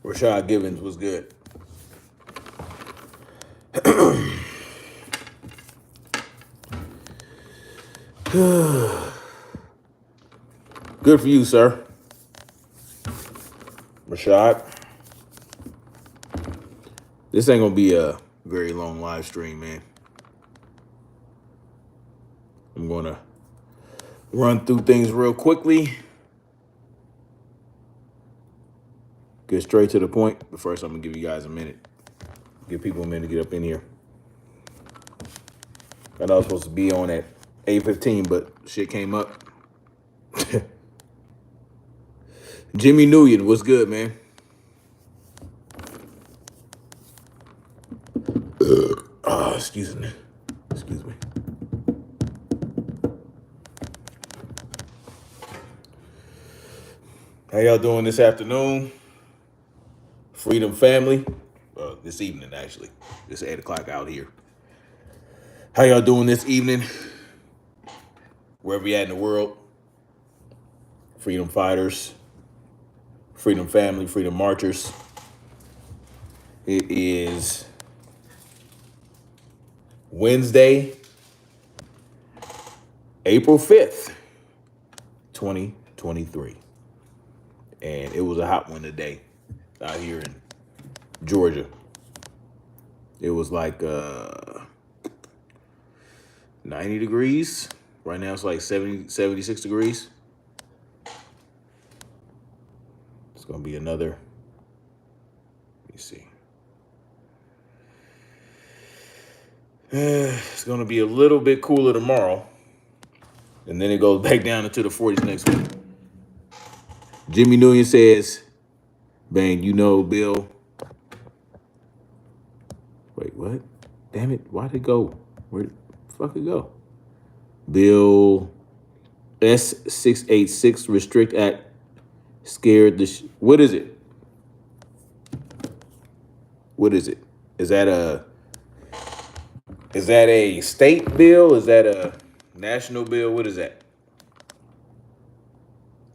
Rashad Givens was good. Good for you, sir. Rashad. This ain't gonna be a very long live stream, man. I'm gonna run through things real quickly. Get straight to the point. But first, I'm gonna give you guys a minute. Give people a minute to get up in here. I know I was supposed to be on at 8:15, but shit came up. Jimmy Nguyen, what's good, man? Excuse me. Excuse me. How y'all doing this afternoon? Freedom family. This evening, actually. It's 8 o'clock out here. How y'all doing this evening? Wherever you at in the world. Freedom fighters. Freedom family. Freedom marchers. It is Wednesday, April 5th, 2023. And it was a hot one today out here in Georgia. It was like 90 degrees. Right now it's like 76 degrees. It's going to be another, let me see. It's going to be a little bit cooler tomorrow. And then it goes back down into the 40s next week. Jimmy Nguyen says, bang, you know, Bill. Wait, what? Damn it. Why'd it go? Where the fuck it go? Bill S686 Restrict Act scared the what is it? What is it? Is that a state bill? Is that a national bill? What is that?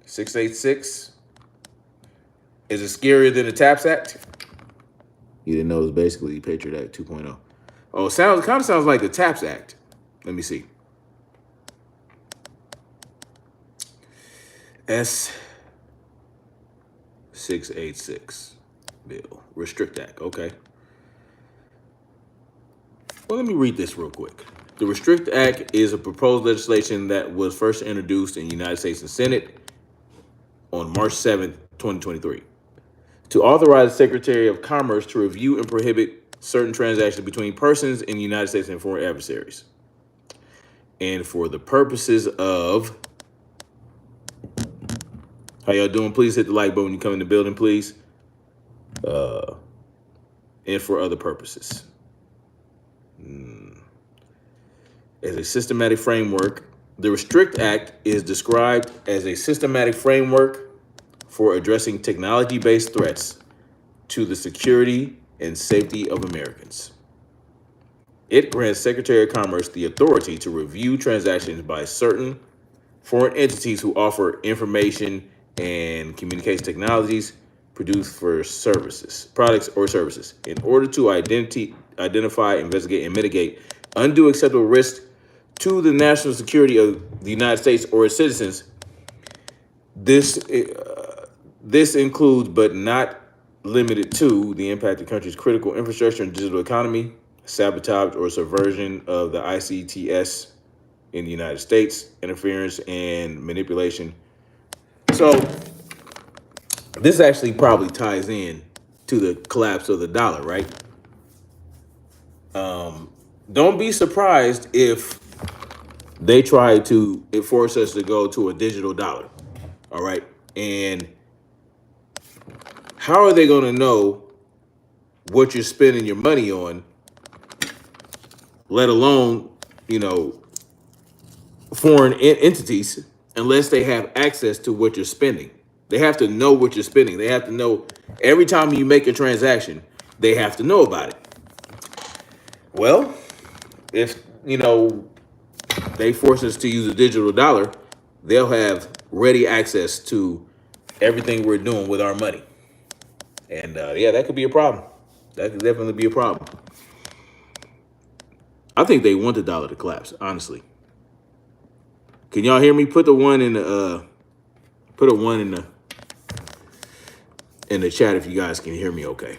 686? Is it scarier than the TAPS Act? You didn't know it's basically Patriot Act 2.0. Oh, it kind of sounds like the TAPS Act. Let me see. S686 bill. Restrict Act. Okay. Well, let me read this real quick. The Restrict Act is a proposed legislation that was first introduced in the United States Senate on March 7th, 2023, to authorize the Secretary of Commerce to review and prohibit certain transactions between persons in the United States and foreign adversaries. And for the purposes of, how y'all doing? Please hit the like button when you come in the building, please. And for other purposes. As a systematic framework, the Restrict Act is described as a systematic framework for addressing technology-based threats to the security and safety of Americans. It grants Secretary of Commerce the authority to review transactions by certain foreign entities who offer information and communication technologies produced for products or services, in order to identify, investigate, and mitigate undue acceptable risks to the national security of the United States or its citizens. This includes, but not limited to, the impact of the country's critical infrastructure and digital economy, sabotage or subversion of the ICTS in the United States, interference and manipulation. So this actually probably ties in to the collapse of the dollar, right? Don't be surprised if they try to force us to go to a digital dollar, all right? And how are they going to know what you're spending your money on, let alone, foreign entities, unless they have access to what you're spending? They have to know what you're spending. They have to know every time you make a transaction, they have to know about it. Well, if, they force us to use a digital dollar, they'll have ready access to everything we're doing with our money. And yeah, that could be a problem. That could definitely be a problem. I think they want the dollar to collapse. Honestly, can y'all hear me? Put the one in the put a one in the chat if you guys can hear me. Okay.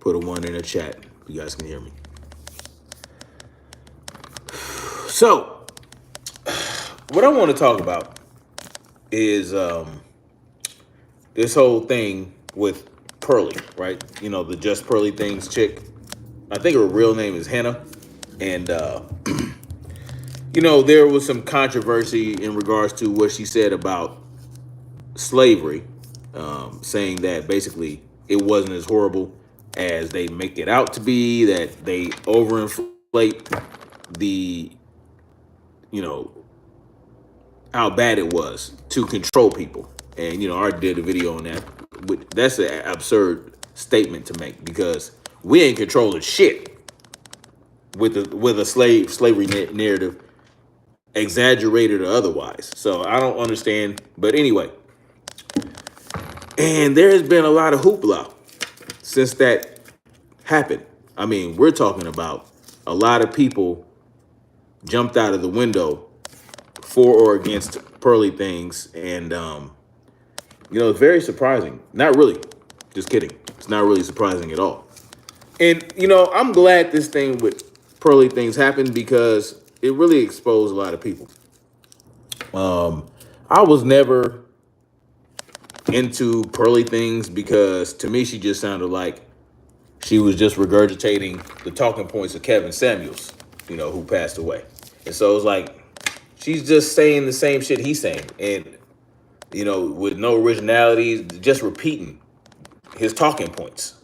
Put a one in the chat if you guys can hear me. So, what I want to talk about is this whole thing with Pearly, right? You know, the Just Pearly Things chick. I think her real name is Hannah. And, you know, there was some controversy in regards to what she said about slavery, saying that basically it wasn't as horrible as they make it out to be, that they overinflate the, you know, how bad it was to control people. And, you know, I did a video on that. That's an absurd statement to make because we ain't controlling shit with a slavery narrative, exaggerated or otherwise. So I don't understand. But anyway, and there has been a lot of hoopla since that happened. I mean, we're talking about a lot of people jumped out of the window for or against Pearly Things. And, you know, it's very surprising. Not really. Just kidding. It's not really surprising at all. And, you know, I'm glad this thing with Pearly Things happened because it really exposed a lot of people. I was never into Pearly Things because to me, she just sounded like she was just regurgitating the talking points of Kevin Samuels, you know, who passed away. And so it was like, she's just saying the same shit he's saying. And, you know, with no originality, just repeating his talking points.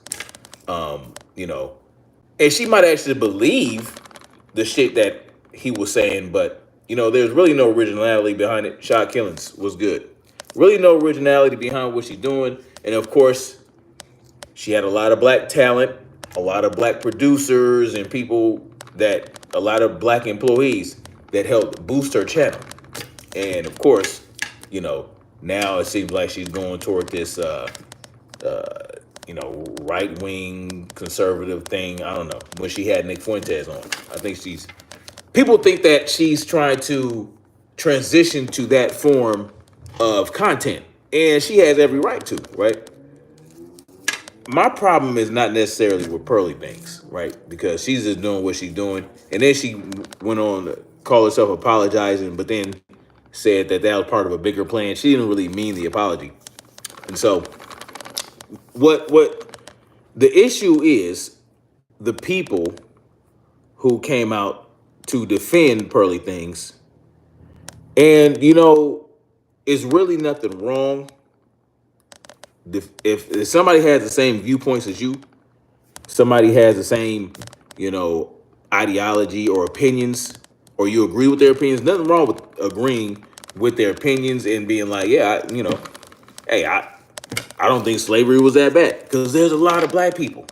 You know, and she might actually believe the shit that he was saying, but you know, there's really no originality behind it. Shot Killings was good. Really no originality behind what she's doing. And of course, she had a lot of black talent, a lot of black producers and people that a lot of black employees that helped boost her channel. And of course, you know, now it seems like she's going toward this you know, right wing conservative thing. I don't know. When she had Nick Fuentes on, I think people think that she's trying to transition to that form of content, and she has every right to, right? My problem is not necessarily with Pearly Things, right? Because she's just doing what she's doing, and then she went on to call herself apologizing, but then said that that was part of a bigger plan. She didn't really mean the apology, and so what the issue is the people who came out to defend Pearly Things. And, you know, it's really nothing wrong. If somebody has the same viewpoints as you, somebody has the same, you know, ideology or opinions, or you agree with their opinions, nothing wrong with agreeing with their opinions and being like, yeah, you know, hey, I don't think slavery was that bad. Because there's a lot of black people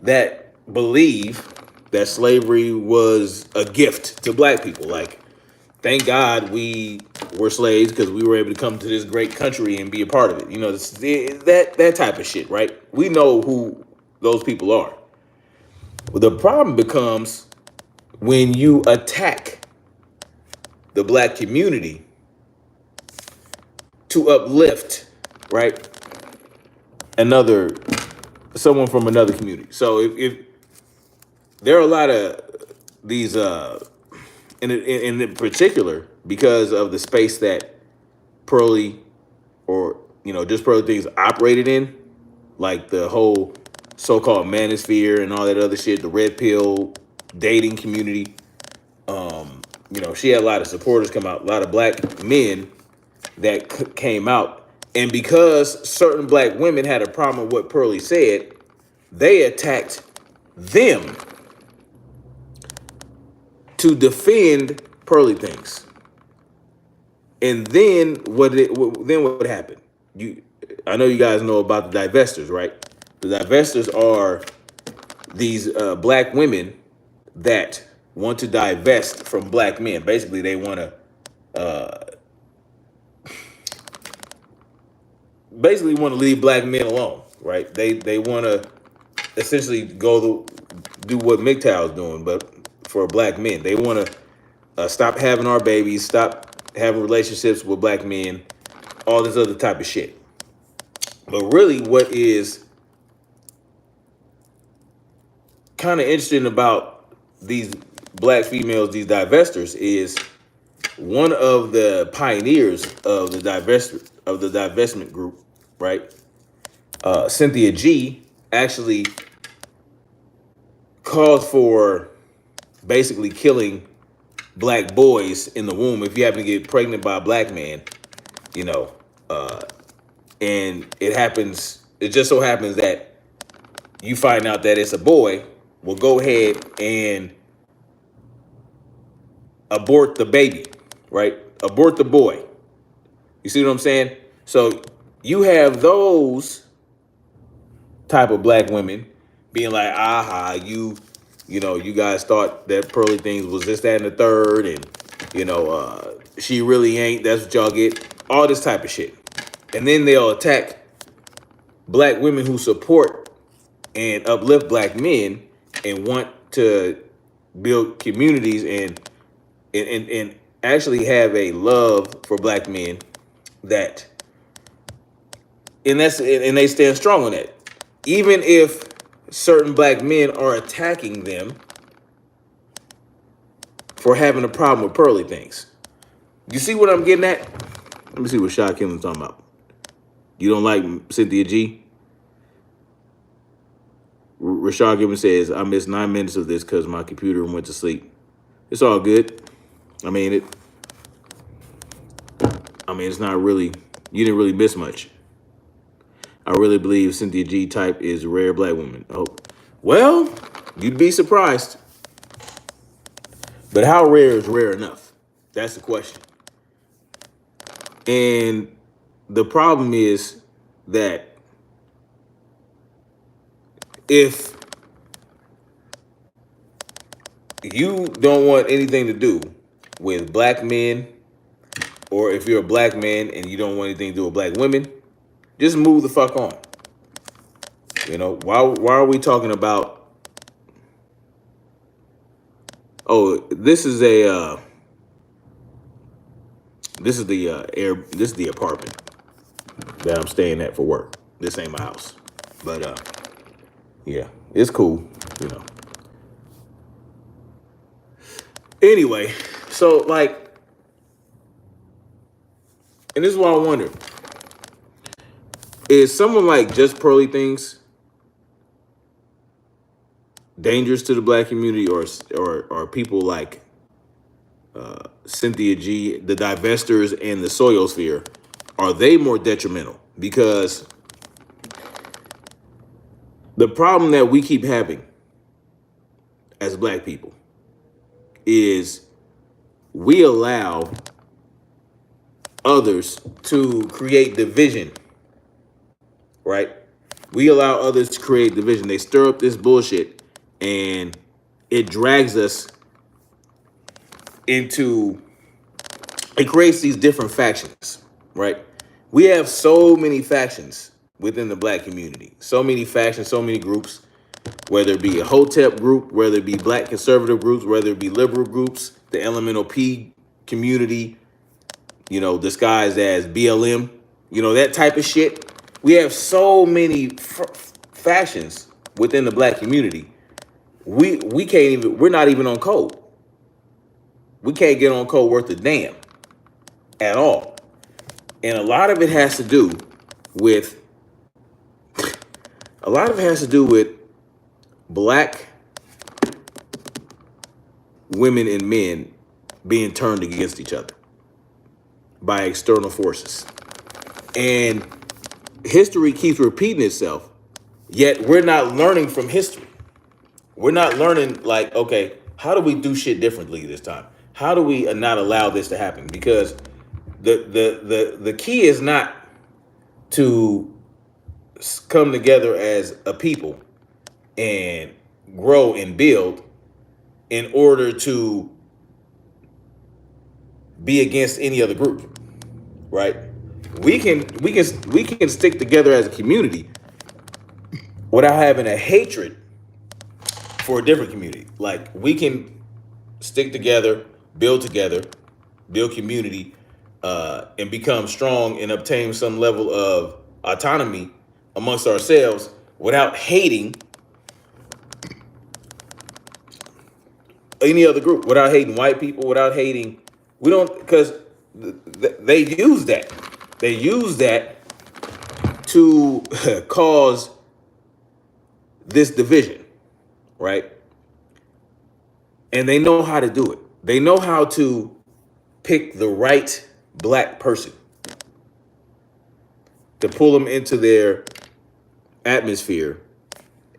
that believe that slavery was a gift to black people. Like, thank God we were slaves because we were able to come to this great country and be a part of it. You know, that type of shit, right? We know who those people are. But the problem becomes when you attack the black community to uplift, right? Someone from another community. So if there are a lot of these, in particular, because of the space that Pearly or, you know, just Pearly Things operated in, like the whole so-called manosphere and all that other shit, the red pill dating community. You know, she had a lot of supporters come out, a lot of black men that came out. And because certain black women had a problem with what Pearly said, they attacked them to defend Pearly Things. And then what happened? I know you guys know about the divesters, right? The divesters are these black women that want to divest from black men. Basically, they want to basically want to leave black men alone, right? They want to essentially do what MGTOW is doing, but for black men, they want to stop having our babies, stop having relationships with black men, all this other type of shit. But really, what is kind of interesting about these black females, these divestors, is one of the pioneers of the divestment group, right? Cynthia G actually calls for basically killing black boys in the womb if you happen to get pregnant by a black man, you know, and it just so happens that you find out that it's a boy, will go ahead and abort the baby, right? Abort the boy. You see what I'm saying? So you have those type of black women being like, aha, you guys thought that Pearly Things was this, that, and the third, and she really ain't. That's what y'all get. All this type of shit. And then they'll attack black women who support and uplift black men and want to build communities and actually have a love for black men that and they stand strong on that. Even if certain black men are attacking them for having a problem with Pearly Things. You see what I'm getting at? Let me see what Shah Kim's talking about. You don't like Cynthia G? Rashad Gibbons says, I missed 9 minutes of this because my computer went to sleep. It's all good. I mean, it's not really, you didn't really miss much. I really believe Cynthia G type is a rare black woman. Oh, well, you'd be surprised. But how rare is rare enough? That's the question. And the problem is that if you don't want anything to do with black men, or if you're a black man and you don't want anything to do with black women, just move the fuck on. Why are we talking about, this is the apartment that I'm staying at for work. This ain't my house. But yeah, it's cool, Anyway, so and this is what I wonder. Is someone like Just Pearly Things dangerous to the black community, or people like Cynthia G, the divesters, and the soyosphere, are they more detrimental? Because the problem that we keep having as black people is we allow others to create division, right? We allow others to create division. They stir up this bullshit and it drags us into, it creates these different factions, right? We have so many factions within the black community, so many factions, so many groups, whether it be a Hotep group, whether it be black conservative groups, whether it be liberal groups, the Elemental P community, disguised as BLM, that type of shit. We have so many factions within the black community. We can't even, we're not even on code. We can't get on code worth a damn at all. And a lot of it has to do with black women and men being turned against each other by external forces. And history keeps repeating itself, yet we're not learning from history. We're not learning, okay, how do we do shit differently this time? How do we not allow this to happen? Because the key is not to come together as a people and grow and build in order to be against any other group, right? we can stick together as a community without having a hatred for a different community. Like we can stick together, build community, and become strong and obtain some level of autonomy amongst ourselves without hating any other group, without hating white people, without hating. We don't, because they use that. They use that to cause this division, right? And they know how to do it. They know how to pick the right black person to pull them into their atmosphere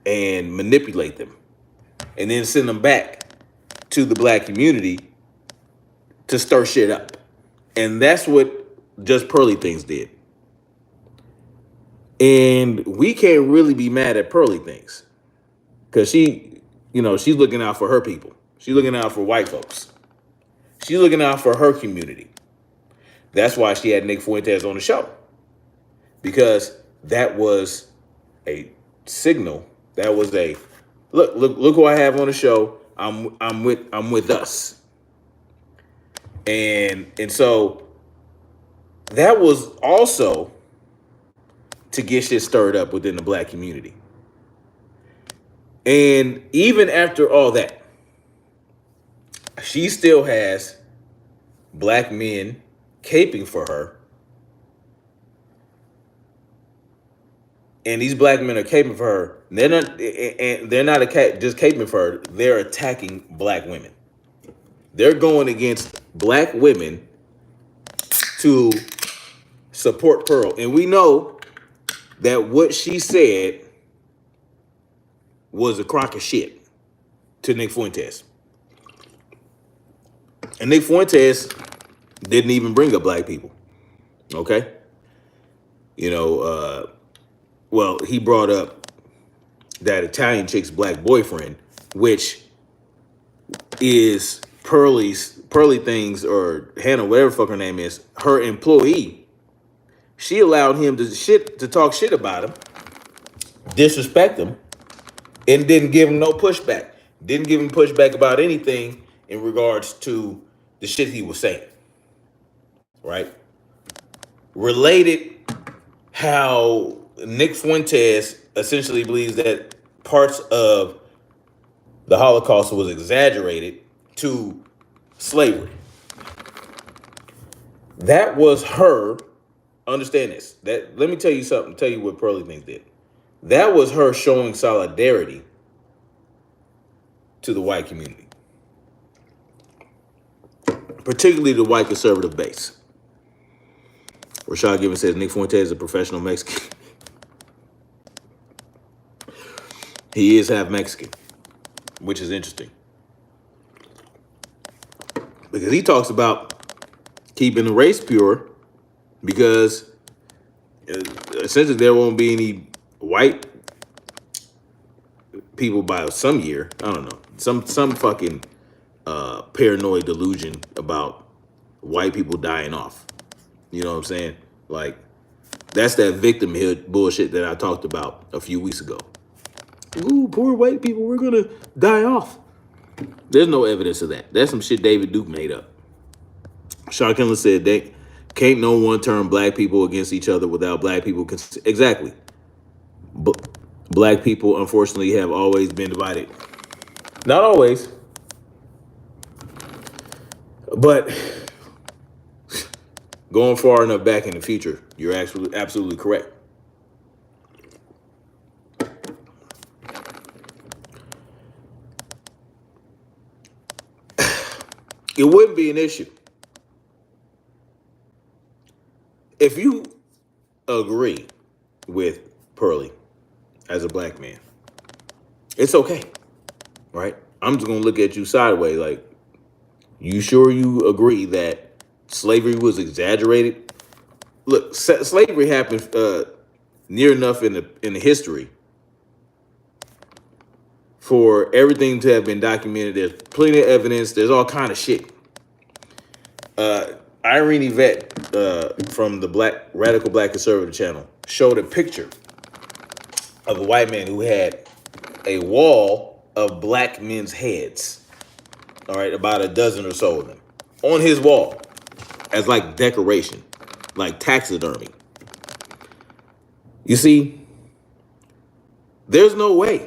and manipulate them, and then send them back to the black community to stir shit up. And that's what Just Pearly Things did. And we can't really be mad at Pearly Things because she's looking out for her people. She's looking out for white folks. She's looking out for her community. That's why she had Nick Fuentes on the show, because that was a signal. That was a look who I have on the show. I'm with us. And so that was also to get shit stirred up within the black community. And even after all that, she still has black men caping for her. And these black men are caping for her. They're not just caping for her. They're attacking black women. They're going against black women to support Pearl. And we know that what she said was a crock of shit to Nick Fuentes. And Nick Fuentes didn't even bring up black people. Okay? Well, he brought up that Italian chick's black boyfriend, which is Pearly Things, or Hannah, whatever the fuck her name is, her employee. She allowed him to talk shit about him, disrespect him, and didn't give him no pushback. Didn't give him pushback about anything in regards to the shit he was saying. Right? Related how Nick Fuentes essentially believes that parts of the Holocaust was exaggerated to slavery. That was her. Understand this. Let me tell you something. Tell you what Pearly Things did. That was her showing solidarity to the white community, particularly the white conservative base. Rashad Gibbons says Nick Fuentes is a professional Mexican. He is half Mexican, which is interesting, because he talks about keeping the race pure, because essentially there won't be any white people by some year. I don't know, some fucking paranoid delusion about white people dying off. You know what I'm saying? Like, that's that victimhood bullshit that I talked about a few weeks ago. Ooh, poor white people, we're gonna die off. There's no evidence of that. That's some shit David Duke made up. Sean Kendall said they can't no one turn black people against each other without black people. Exactly. But black people, unfortunately, have always been divided. Not always, but going far enough back in the future, you're absolutely correct. It wouldn't be an issue if you agree with Pearly as a black man. It's okay, right? I'm just gonna look at you sideways, like, you sure you agree that slavery was exaggerated? Look, slavery happened near enough in the history for everything to have been documented. There's plenty of evidence. There's all kind of shit. Irene Yvette from the Radical Black Conservative channel showed a picture of a white man who had a wall of black men's heads. All right, about a dozen or so of them on his wall as like decoration, like taxidermy. You see, there's no way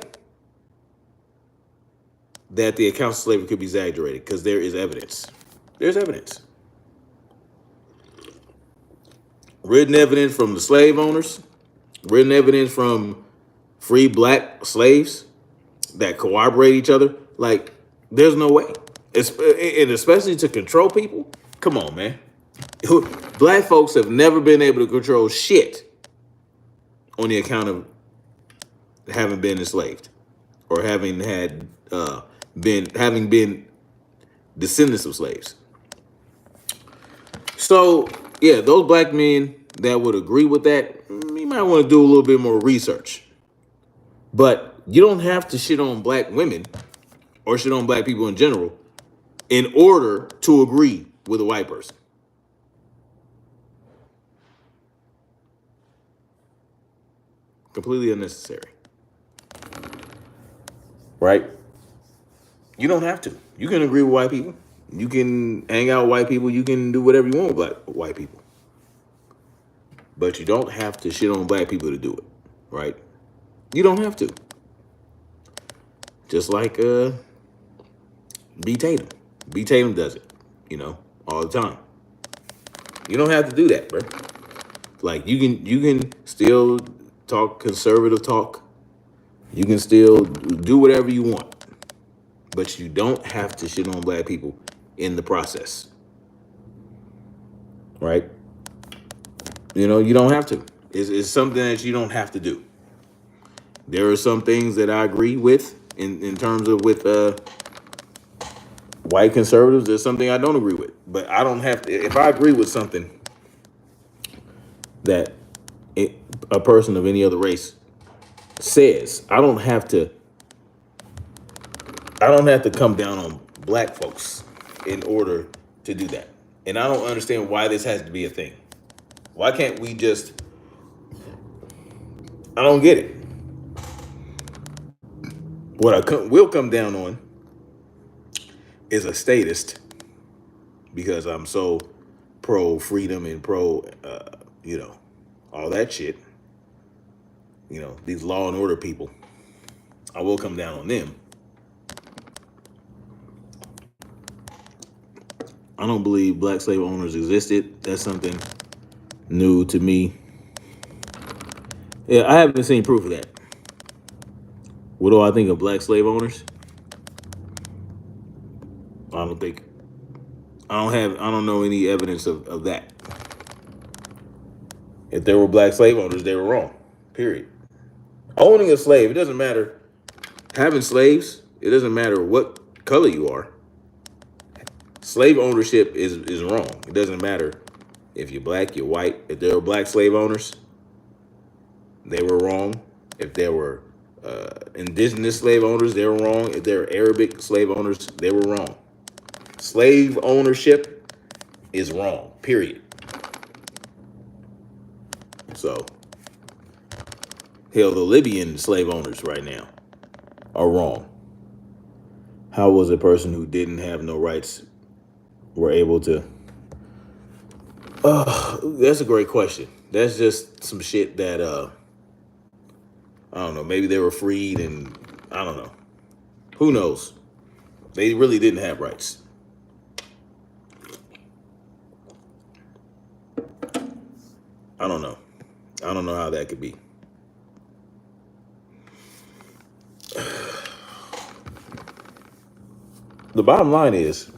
that the accounts of slavery could be exaggerated because there is evidence. There's evidence. Written evidence from the slave owners, written evidence from free black slaves that corroborate each other. Like, there's no way. And especially to control people. Come on, man. Black folks have never been able to control shit on the account of having been enslaved or having been descendants of slaves. So yeah, those black men that would agree with that, you might want to do a little bit more research. But you don't have to shit on black women or shit on black people in general in order to agree with a white person. Completely unnecessary. Right? You don't have to. You can agree with white people. You can hang out with white people. You can do whatever you want with white people. But you don't have to shit on black people to do it. Right? You don't have to. Just like B. Tatum. B. Tatum does it, all the time. You don't have to do that, bro. Like you can still talk conservative talk. You can still do whatever you want. But you don't have to shit on black people in the process. Right? You don't have to. It's something that you don't have to do. There are some things that I agree with in terms of with white conservatives. There's something I don't agree with. But I don't have to. If I agree with something that a person of any other race says, I don't have to come down on black folks in order to do that. And I don't understand why this has to be a thing. Why can't we just... I don't get it. What I will come down on is a statist, because I'm so pro freedom and pro, all that shit. These law and order people. I will come down on them. I don't believe black slave owners existed. That's something new to me. Yeah, I haven't seen proof of that. What do I think of black slave owners? I don't know any evidence of that. If there were black slave owners, they were wrong. Period. Owning a slave, it doesn't matter. Having slaves, it doesn't matter what color you are. Slave ownership is wrong. It doesn't matter if you're black, you're white. If there were black slave owners, they were wrong. If there were indigenous slave owners, they were wrong. If there were Arabic slave owners, they were wrong. Slave ownership is wrong, period. So, hell, the Libyan slave owners right now are wrong. How was a person who didn't have no rights were able to... that's a great question. That's just some shit that, I don't know, maybe they were freed and I don't know. Who knows? They really didn't have rights. I don't know. I don't know how that could be. The bottom line is,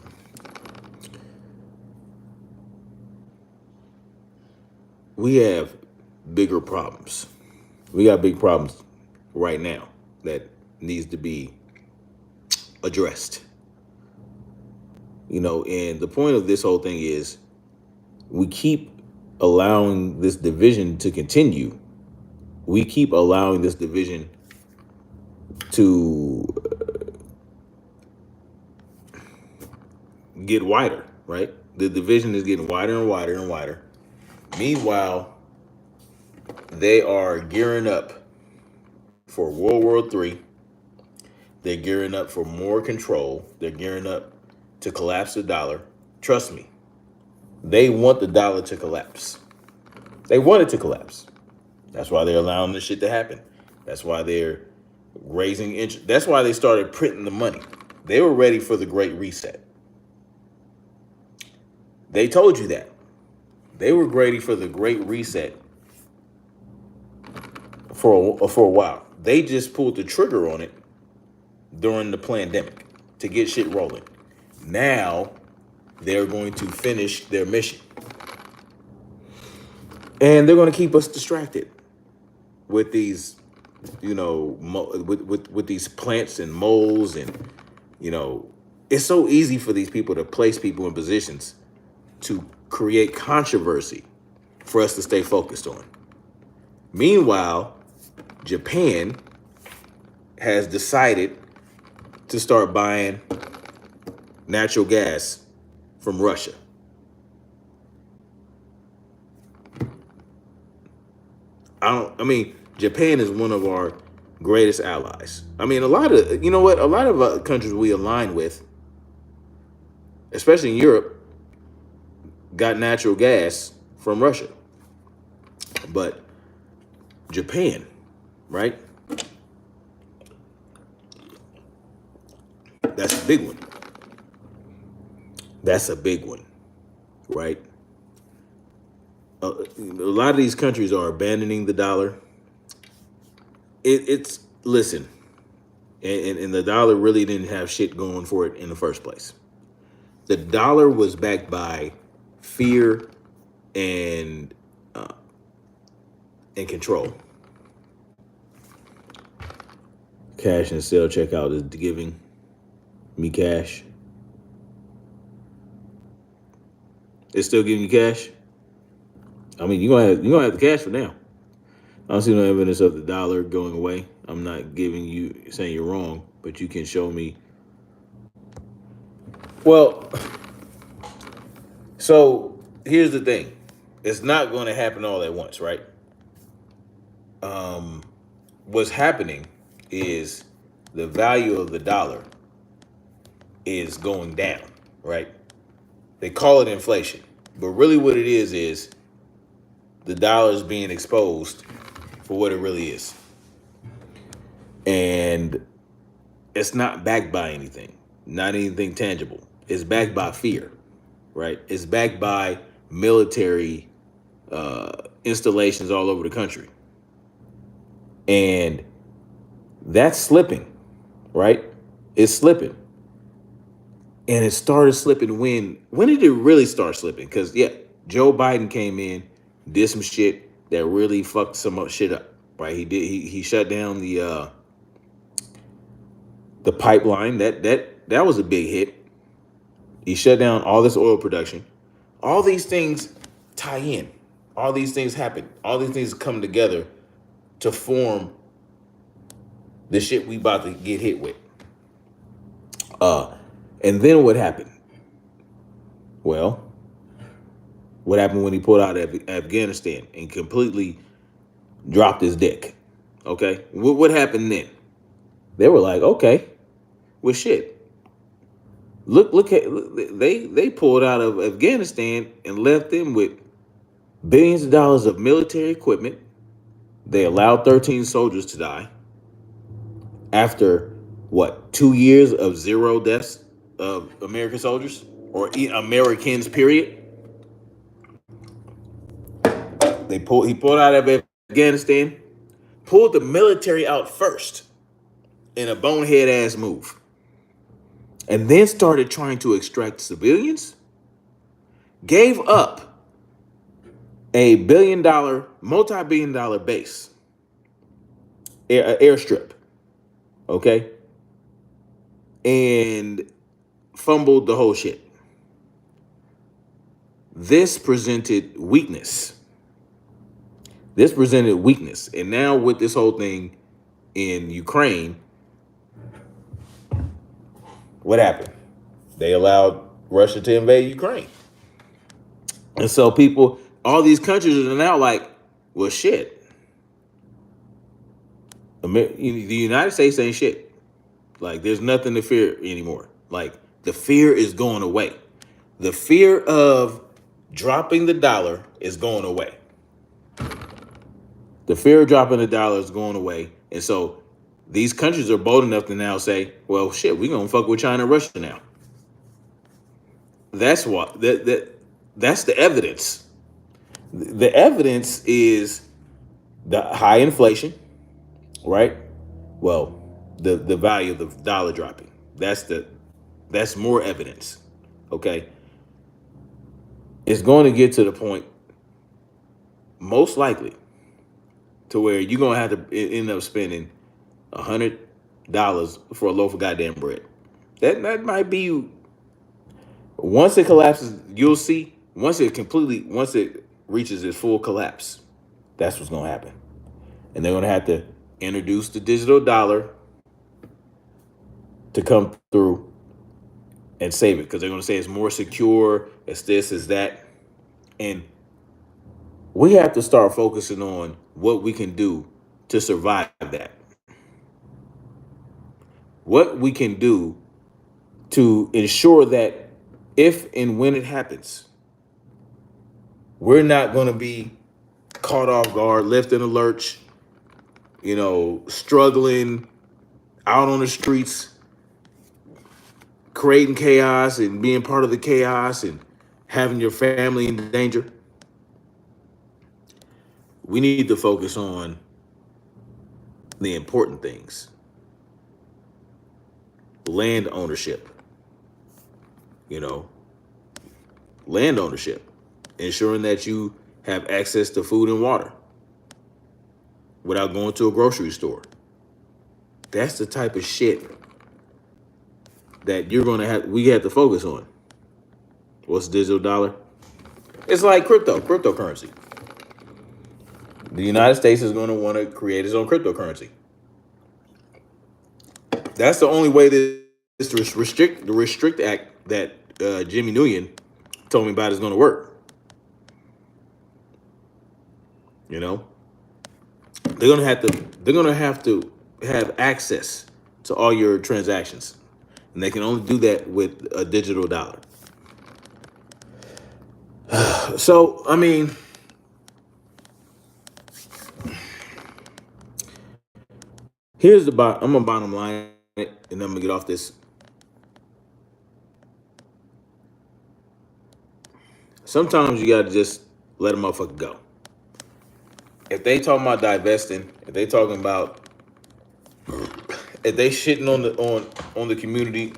we have bigger problems. We got big problems right now that needs to be addressed. And the point of this whole thing is we keep allowing this division to continue. We keep allowing this division to get wider, right? The division is getting wider and wider and wider. Meanwhile, they are gearing up for World War III. They're gearing up for more control. They're gearing up to collapse the dollar. Trust me, they want the dollar to collapse. They want it to collapse. That's why they're allowing this shit to happen. That's why they're raising interest. That's why they started printing the money. They were ready for the Great Reset. They told you that. They were ready for the Great Reset for a while. They just pulled the trigger on it during the pandemic to get shit rolling. Now they're going to finish their mission. And they're going to keep us distracted with these, with these plants and moles. And, it's so easy for these people to place people in positions to create controversy for us to stay focused on. Meanwhile, Japan has decided to start buying natural gas from Russia. Japan is one of our greatest allies. A lot of countries we align with, especially in Europe, got natural gas from Russia. But Japan, right? That's a big one. That's a big one, right? A lot of these countries are abandoning the dollar. Listen, and the dollar really didn't have shit going for it in the first place. The dollar was backed by fear and control. Cash and sell checkout is giving me cash. It's still giving you cash. You're gonna have the cash for now. I don't see no evidence of the dollar going away. I'm not saying you're wrong, but you can show me. Well, so here's the thing. It's not going to happen all at once, right? What's happening is the value of the dollar is going down, right? They call it inflation, but really what it is the dollar is being exposed for what it really is. And it's not backed by anything, not anything tangible. It's backed by fear, right? It's backed by military installations all over the country. And that's slipping, right? It's slipping. And it started slipping when did it really start slipping? Because, Joe Biden came in, did some shit that really fucked some shit up, right? He shut down the pipeline. That was a big hit. He shut down all this oil production. All these things tie in. All these things happen. All these things come together to form the shit we about to get hit with. And then what happened? Well, what happened when he pulled out of Afghanistan and completely dropped his dick? Okay, what happened then? They were like, okay, well, shit. Look at they pulled out of Afghanistan and left them with billions of dollars of military equipment. They allowed 13 soldiers to die. After 2 years of 0 deaths of American soldiers or Americans, period. He pulled out of Afghanistan, pulled the military out first in a bonehead ass move, and then started trying to extract civilians. Gave up a multi-billion dollar base, airstrip, okay, and fumbled the whole shit. This presented weakness. And now with this whole thing in Ukraine, what happened? They allowed Russia to invade Ukraine. And so people, all these countries are now like, well, shit. The United States ain't shit. Like, there's nothing to fear anymore. Like, the fear is going away. The fear of dropping the dollar is going away. The fear of dropping the dollar is going away. And so these countries are bold enough to now say, well, shit, we're going to fuck with China and Russia now. That's what, that's the evidence. The evidence is the high inflation, right? Well, the value of the dollar dropping. That's more evidence. Okay. It's going to get to the point, most likely, to where you're gonna have to end up spending $100 for a loaf of goddamn bread. That might be, once it collapses, you'll see. Once it reaches its full collapse, that's what's gonna happen. And they're gonna have to introduce the digital dollar to come through and save it, because they're gonna say it's more secure, it's this, it's that. And we have to start focusing on what we can do to survive that. What we can do to ensure that if and when it happens, we're not going to be caught off guard, left in a lurch, struggling out on the streets, creating chaos and being part of the chaos and having your family in danger. We need to focus on the important things. Land ownership, land ownership, ensuring that you have access to food and water without going to a grocery store. That's the type of shit that we have to focus on. What's digital dollar? It's like cryptocurrency. The United States is going to want to create its own cryptocurrency. That's the only way that this restrict act that Jimmy Nguyen told me about is going to work. They're going to have to have access to all your transactions, and they can only do that with a digital dollar. So, I mean, I'm gonna bottom line it, and then I'm gonna get off this. Sometimes you gotta just let a motherfucker go. If they talking about divesting, if they shitting on the community,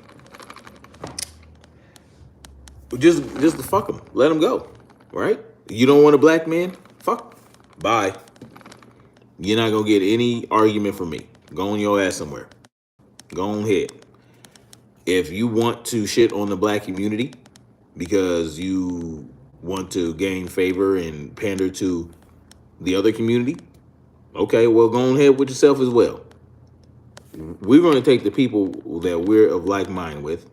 just fuck them, let them go, right? You don't want a black man, fuck, bye. You're not gonna get any argument from me. Go on your ass somewhere. Go on ahead. If you want to shit on the black community because you want to gain favor and pander to the other community, okay, well, go on ahead with yourself as well. We're going to take the people that we're of like mind with,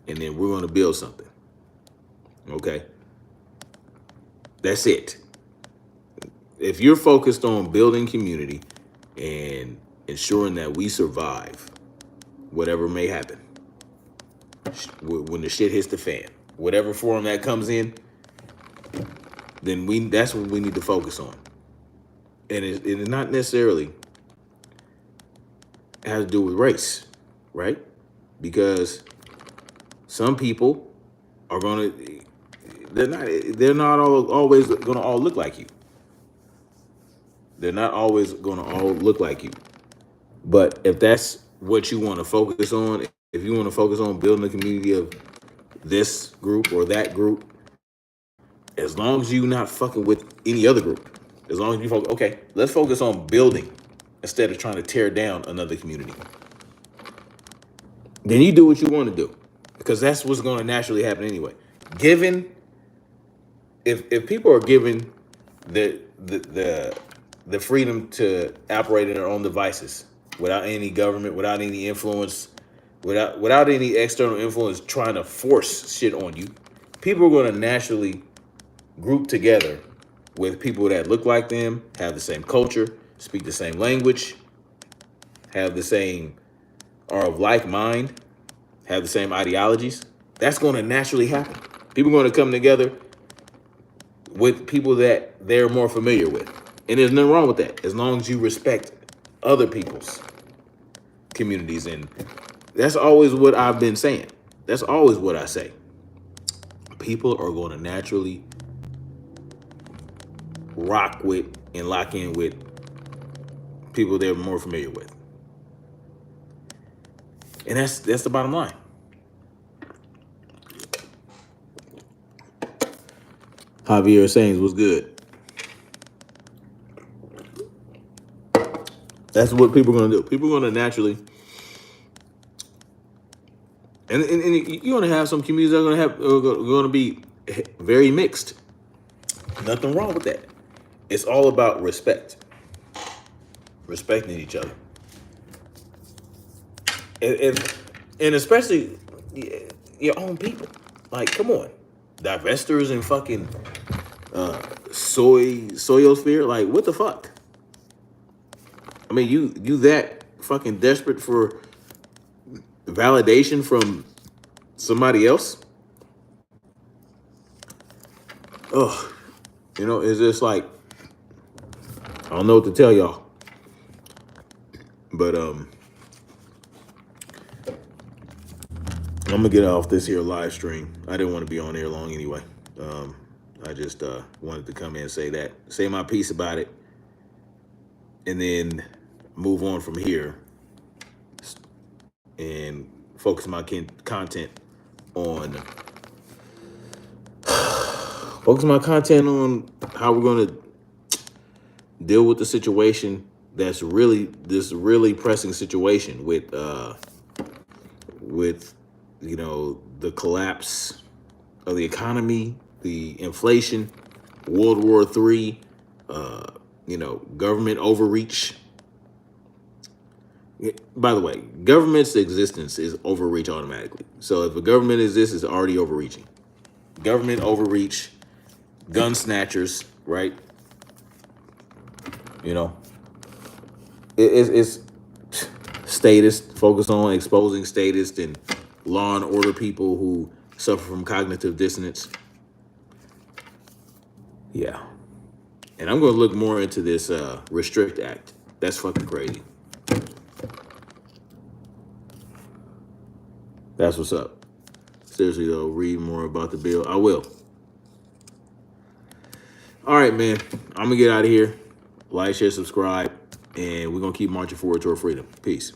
and then we're going to build something. Okay? That's it. If you're focused on building community and ensuring that we survive whatever may happen, when the shit hits the fan, whatever form that comes in, then that's what we need to focus on. And it not necessarily has to do with race, right? Because some people are they're not always gonna all look like you. They're not always gonna all look like you. But if that's what you want to focus on, if you want to focus on building a community of this group or that group, as long as you're not fucking with any other group, as long as you focus, okay, let's focus on building instead of trying to tear down another community. Then you do what you want to do, because that's what's going to naturally happen anyway. If people are given the freedom to operate in their own devices without any government, without any influence, without any external influence trying to force shit on you, people are going to naturally group together with people that look like them, have the same culture, speak the same language, have the same, are of like mind, have the same ideologies, that's going to naturally happen. People are going to come together with people that they're more familiar with. And there's nothing wrong with that, as long as you respect other people's communities. And that's always what I've been saying. That's always what I say. People are going to naturally rock with and lock in with people they're more familiar with. And that's the bottom line. Javier Sainz was good. That's what people are going to do. People are going to naturally, and you're going to have some communities that are going to be very mixed. Nothing wrong with that. It's all about respect, respecting each other, and especially your own people. Like, come on, divesters and fucking soyosphere. Like, what the fuck? I mean, you that fucking desperate for validation from somebody else? Oh, it's just like, I don't know what to tell y'all. But I'm gonna get off this here live stream. I didn't want to be on there long anyway. I just wanted to come in and say my piece about it, and then move on from here and focus my content on how we're going to deal with the situation that's really pressing situation with the collapse of the economy, the inflation, World War III, government overreach. By the way, government's existence is overreach automatically. So if a government exists, it's already overreaching. Government overreach, gun snatchers, right? It's statists, focused on exposing statists and law and order people who suffer from cognitive dissonance. Yeah. And I'm going to look more into this Restrict Act. That's fucking crazy. That's what's up. Seriously, though, read more about the bill. I will. All right, man. I'm going to get out of here. Like, share, subscribe. And we're going to keep marching forward toward freedom. Peace.